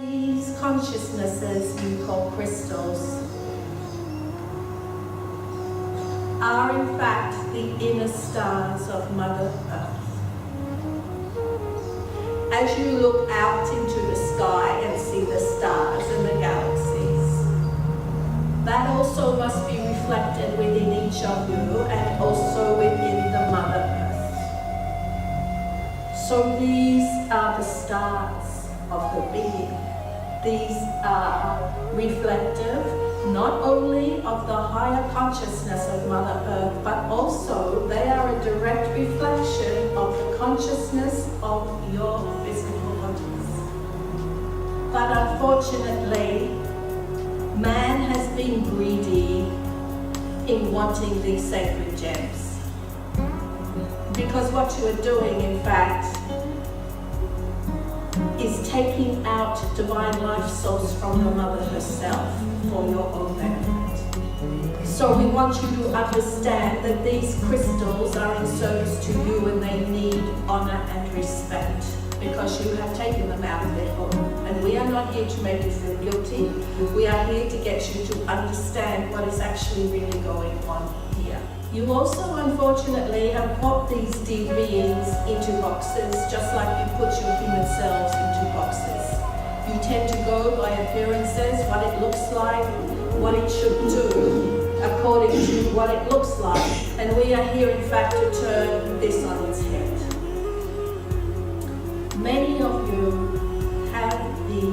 These consciousnesses you call crystals are in fact the inner stars of Mother Earth. As you look out into the sky and see the stars and the galaxies, that also must be reflected within each of you and also within the Mother Earth. So these are the stars of the being. These are reflective not only of the higher consciousness of Mother Earth, but also they are a direct reflection of the consciousness of your physical bodies. But unfortunately, man has been greedy in wanting these sacred gems. Because what you are doing, in fact, is taking out divine life source from the Mother herself for your own benefit. So we want you to understand that these crystals are in service to you and they need honor and respect because you have taken them out of their home. And we are not here to make you feel guilty. We are here to get you to understand what is actually really going on here. You also, unfortunately, have put these dear beings into boxes, just like you put your human selves into boxes. You tend to go by appearances, what it looks like, what it should do, according to what it looks like. And we are here, in fact, to turn this on its head. Many of you have the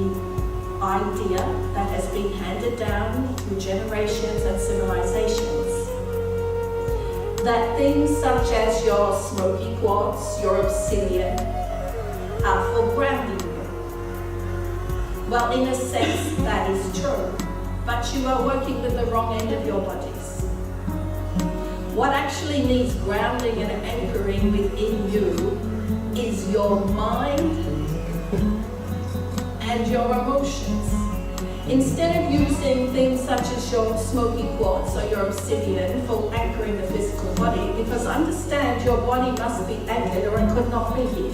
idea that has been handed down through generations and civilizations that things such as your smoky quartz, your obsidian, are for grounding you. Well, in a sense, that is true, but you are working with the wrong end of your bodies. What actually needs grounding and anchoring within you is your mind and your emotions. Instead of using things such as your smoky quartz or your obsidian for anchoring the physical body, because understand your body must be anchored or it could not be here.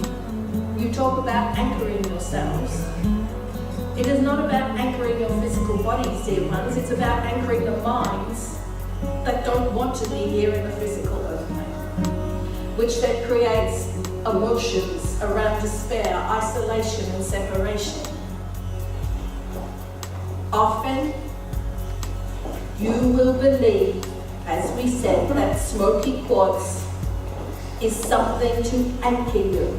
You talk about anchoring yourselves. It is not about anchoring your physical bodies, dear ones. It's about anchoring the minds that don't want to be here in the physical earth plane, which then creates emotions around despair, isolation, and separation. Often, you will believe, as we said, that smoky quartz is something to anchor you.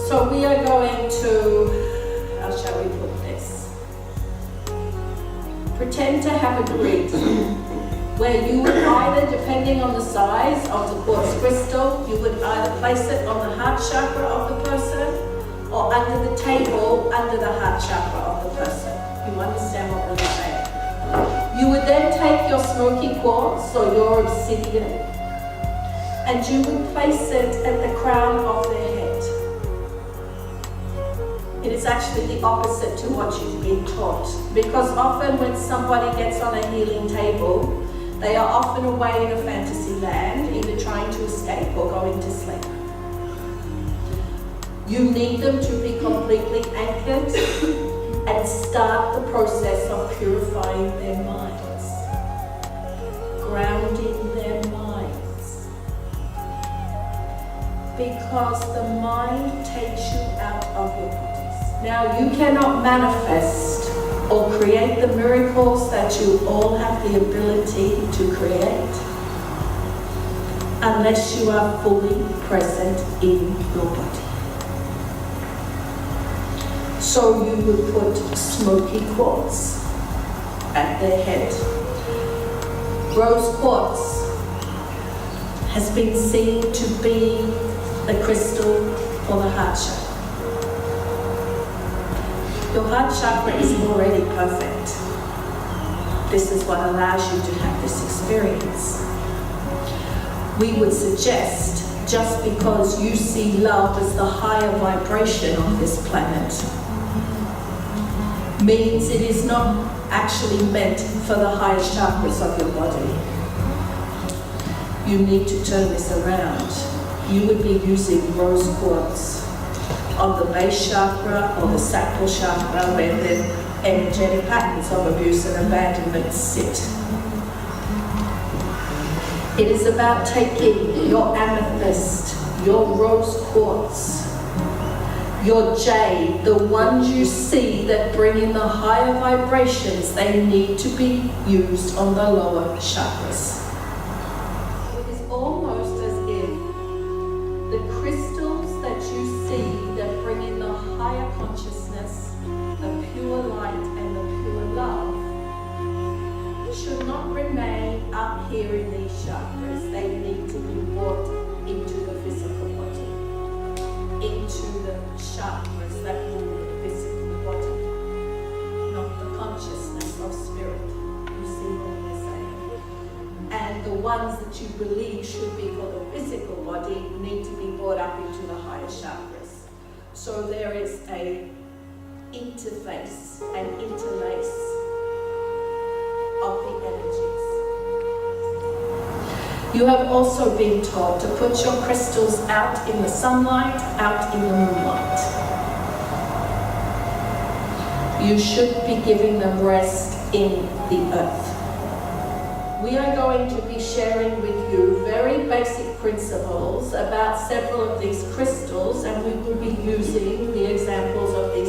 So we are going to, how shall we put this? Pretend to have a grid where you would either, depending on the size of the quartz crystal, you would either place it on the heart chakra of the person or under the table under the heart chakra of the person. You understand what we're saying? You would then take your smoky quartz or your obsidian and you would place it at the crown of their head. It is actually the opposite to what you've been taught, because often when somebody gets on a healing table, they are often away in a fantasy land, either trying to escape or going to sleep. You need them to be completely anchored and start the process of purifying their minds, grounding their minds. Because the mind takes you out of your bodies. Now, you cannot manifest or create the miracles that you all have the ability to create unless you are fully present in your body. So you would put smoky quartz at their head. Rose quartz has been seen to be the crystal for the heart chakra. Your heart chakra is already perfect. This is what allows you to have this experience. We would suggest, just because you see love as the higher vibration of this planet, means it is not actually meant for the higher chakras of your body. You need to turn this around. You would be using rose quartz on the base chakra or the sacral chakra where the energetic patterns of abuse and abandonment sit. It is about taking your amethyst, your rose quartz, your jade, the ones you see that bring in the higher vibrations, they need to be used on the lower chakras. It is almost as if the crystals that you see that bring in the higher consciousness, the pure light and the pure love, should not remain up here in these chakras. They need to be brought into the physical body, into the chakras that rule the physical body, not the consciousness of spirit. You see what we're saying? And the ones that you believe should be for the physical body need to be brought up into the higher chakras. So there is a interface, an interlace of the energies. You have also been told to put your crystals out in the sunlight, out in the moonlight. You should be giving them rest in the earth. We are going to be sharing with you very basic principles about several of these crystals, and we will be using the examples of these